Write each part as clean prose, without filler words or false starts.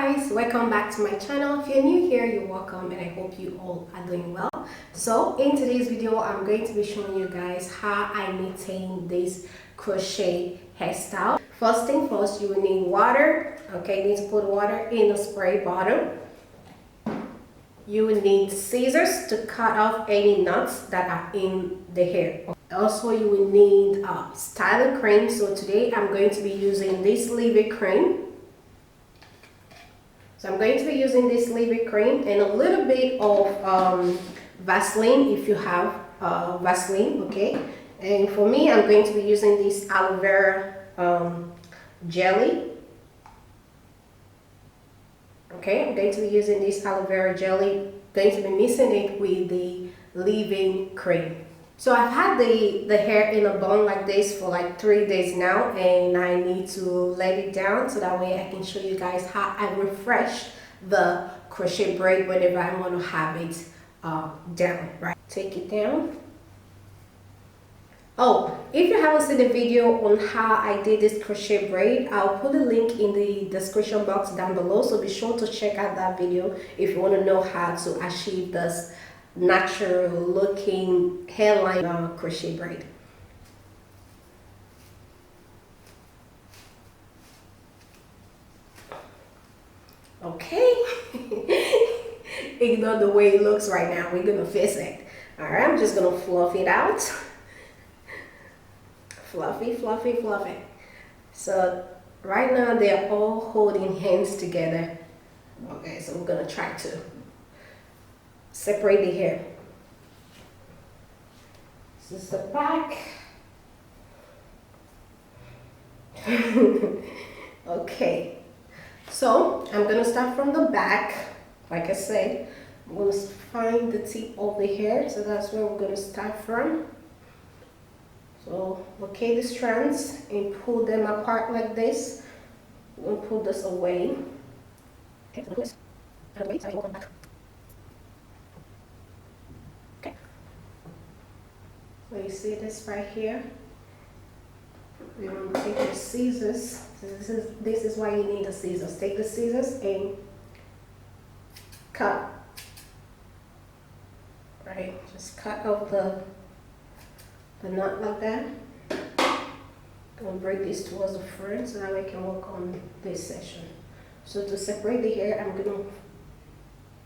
guys, welcome back to my channel. If you're new here, you're welcome and I hope you all are doing well. So in today's video, I'm going to be showing you guys how I maintain this crochet hairstyle. First thing first, you will need water. Okay, you need to put water in a spray bottle. You will need scissors to cut off any knots that are in the hair. Also, you will need styling cream. So today I'm going to be using this leave-in cream. So I'm going to be using this leave-in cream and a little bit of Vaseline if you have Vaseline, okay? And for me, I'm going to be using this aloe vera jelly. Okay, I'm going to be using this aloe vera jelly. Going to be mixing it with the leave-in cream. So I've had the hair in a bun like this for like 3 days now, and I need to let it down so that way I can show you guys how I refresh the crochet braid whenever I want to have it down, right? Take it down. Oh, if you haven't seen the video on how I did this crochet braid, I'll put a link in the description box down below, so be sure to check out that video if you want to know how to achieve this natural looking hairline crochet braid. Okay. Ignore the way it looks right now. We're gonna fix it. All right, I'm just gonna fluff it out. Fluffy, fluffy, fluffy. So right now they're all holding hands together. Okay, so we're gonna try to separate the hair. This is the back. Okay, so I'm gonna start from the back. Like I said, I'm gonna find the tip of the hair, so that's where we're gonna start from. So locate the strands and pull them apart like this. We'll pull this away. Okay, so you see this right here. You want to take your scissors. This is why you need the scissors. Take the scissors and cut. Right, just cut off the knot like that. Gonna bring this towards the front so that we can work on this section. So to separate the hair, I'm gonna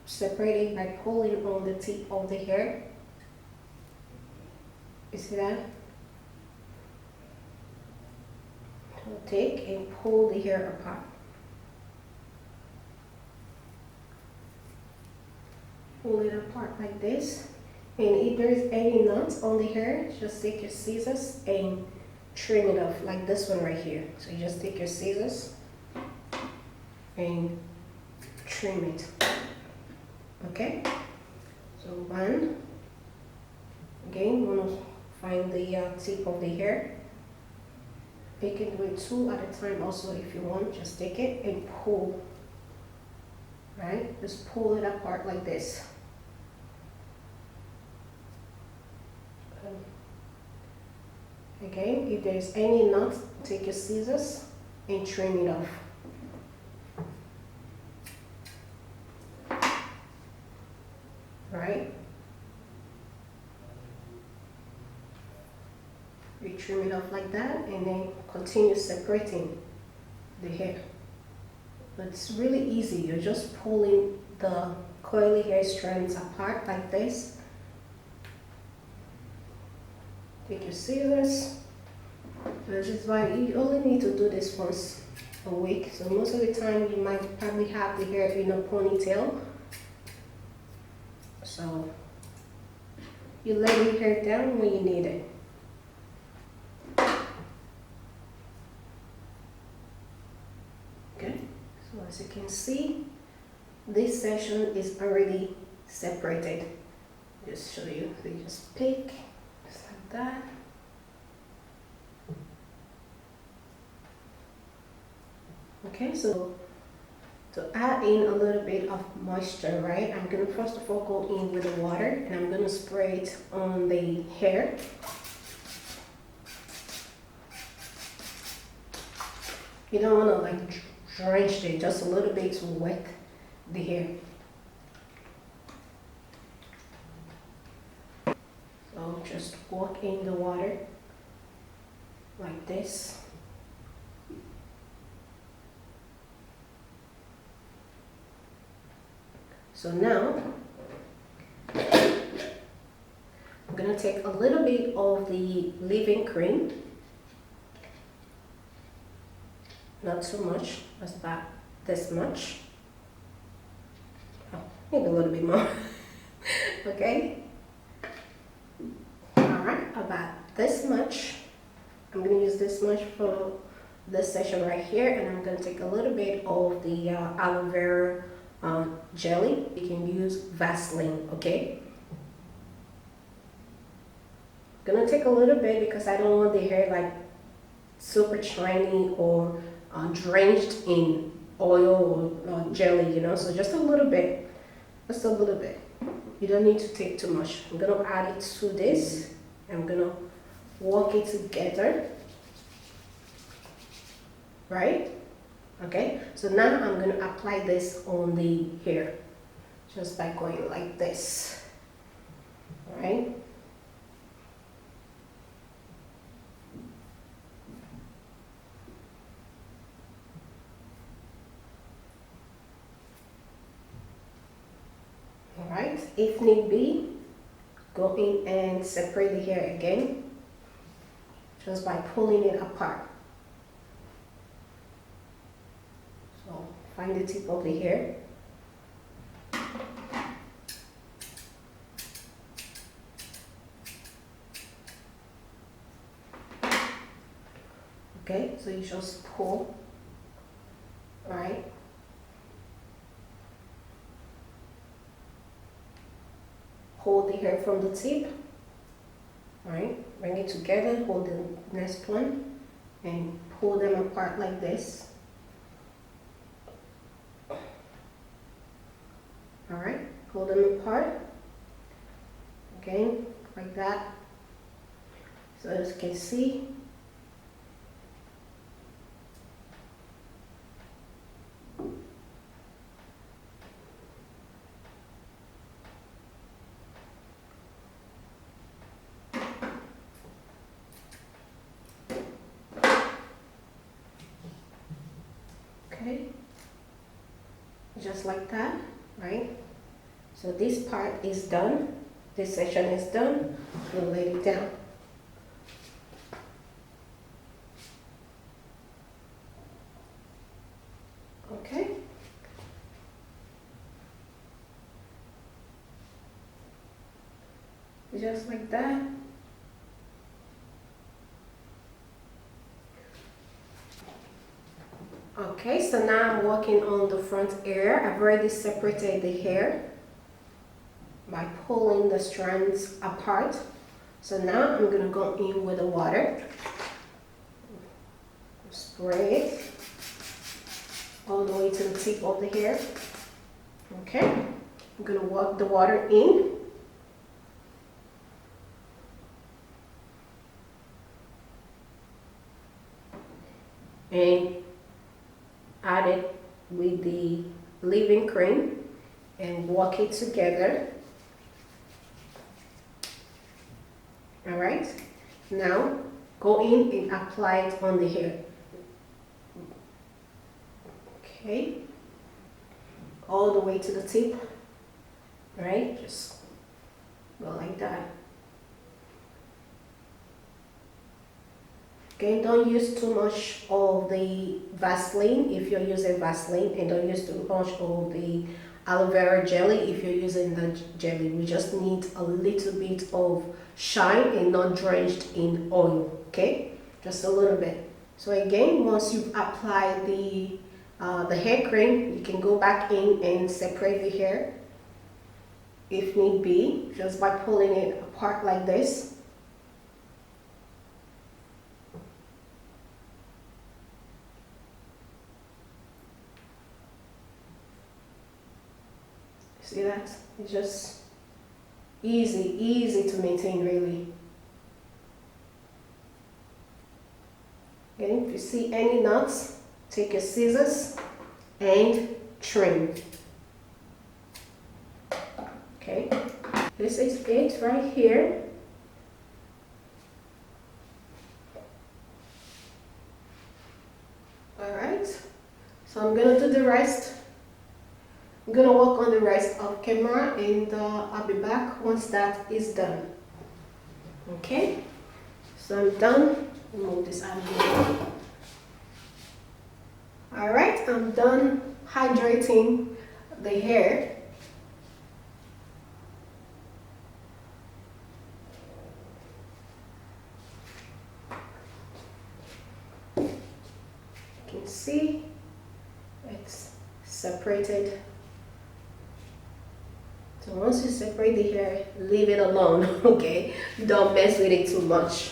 separate it by pulling on the tip of the hair. You see that? So take and pull the hair apart. Pull it apart like this. And if there's any knots on the hair, just take your scissors and trim it off, like this one right here. So you just take your scissors and trim it. Okay? So one. Again, you want to find the tip of the hair. You can do it 2 at a time also if you want. Just take it and pull. Right? Just pull it apart like this. Again, if there's any knots, take your scissors and trim it off. Right? You trim it off like that and then continue separating the hair. But it's really easy. You're just pulling the coily hair strands apart like this. Take your scissors. This is why you only need to do this once a week. So most of the time you might probably have the hair in a ponytail. So you let your hair down when you need it. Okay, so as you can see, this section is already separated. Just show you. So you just pick. Just like that. Okay, so to add in a little bit of moisture, right? I'm gonna first of all go in with the water and I'm gonna spray it on the hair. You don't wanna like drenched it just a little bit to wet the hair. So just walk in the water like this. So now I'm gonna take a little bit of the leave-in cream, not too much, just about this much. Oh, maybe a little bit more. Okay. Alright, about this much. I'm gonna use this much for this section right here, and I'm gonna take a little bit of the aloe vera jelly. You can use Vaseline, okay? Gonna take a little bit because I don't want the hair like super shiny or drenched in oil or jelly, you know, so just a little bit, just a little bit. You don't need to take too much. I'm gonna add it to this. I'm gonna work it together, right? Okay, so now I'm gonna apply this on the hair just by going like this, all right? All right, if need be, go in and separate the hair again just by pulling it apart. So find the tip of the hair. Okay, so you just pull, right? Hold the hair from the tip, right? Bring it together, hold the next one, and pull them apart like this. All right, pull them apart, again, like that. So as you can see, okay, just like that, right? So this part is done, this section is done, we'll lay it down. Okay. Just like that. Okay, so now I'm working on the front ear. I've already separated the hair by pulling the strands apart. So now I'm gonna go in with the water. Spray it all the way to the tip of the hair. Okay, I'm gonna work the water in. And add it with the leave-in cream and work it together. All right, now go in and apply it on the hair. Okay, all the way to the tip. All right, just go like that. Okay, don't use too much of the Vaseline if you're using Vaseline, and don't use too much of the aloe vera jelly if you're using the jelly. We just need a little bit of shine and not drenched in oil, okay? Just a little bit. So again, once you've applied the hair cream, you can go back in and separate the hair if need be, just by pulling it apart like this. See that? It's just easy to maintain, really. Okay, if you see any knots, take your scissors and trim. Okay, this is it right here. Alright, so I'm gonna do the rest. I'm gonna work on the rest of camera, and I'll be back once that is done. Okay, so I'm done. Move this out of here. Alright, I'm done hydrating the hair. You can see it's separated. So once you separate the hair, leave it alone, okay? Don't mess with it too much.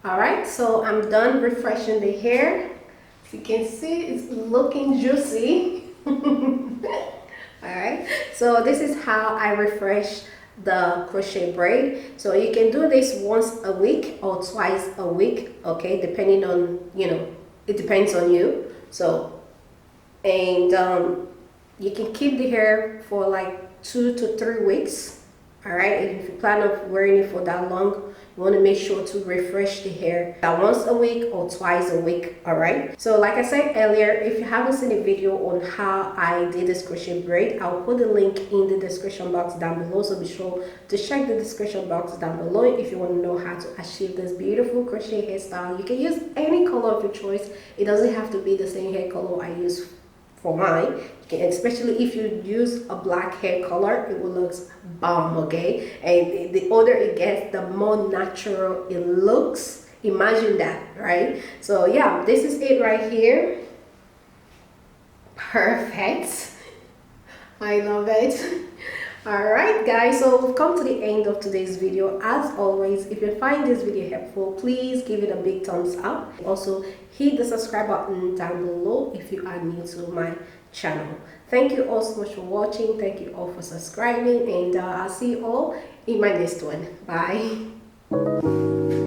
Alright, so I'm done refreshing the hair. As you can see, it's looking juicy. Alright, so this is how I refresh the crochet braid. So you can do this once a week or twice a week, okay, depending on, it depends on you. So, and you can keep the hair for like 2 to 3 weeks. All right, if you plan on wearing it for that long, you want to make sure to refresh the hair once a week or twice a week. All right, so like I said earlier, if you haven't seen a video on how I did this crochet braid, I'll put the link in the description box down below, so be sure to check the description box down below if you want to know how to achieve this beautiful crochet hairstyle. You can use any color of your choice. It doesn't have to be the same hair color I use for mine. Especially if you use a black hair color, it will look bomb, okay? And the older it gets, the more natural it looks. Imagine that, right? So yeah, this is it right here. Perfect. I love it. Alright guys, so we've come to the end of today's video. As always, if you find this video helpful, please give it a big thumbs up. Also hit the subscribe button down below if you are new to my channel. Thank you all so much for watching. Thank you all for subscribing, and I'll see you all in my next one. Bye.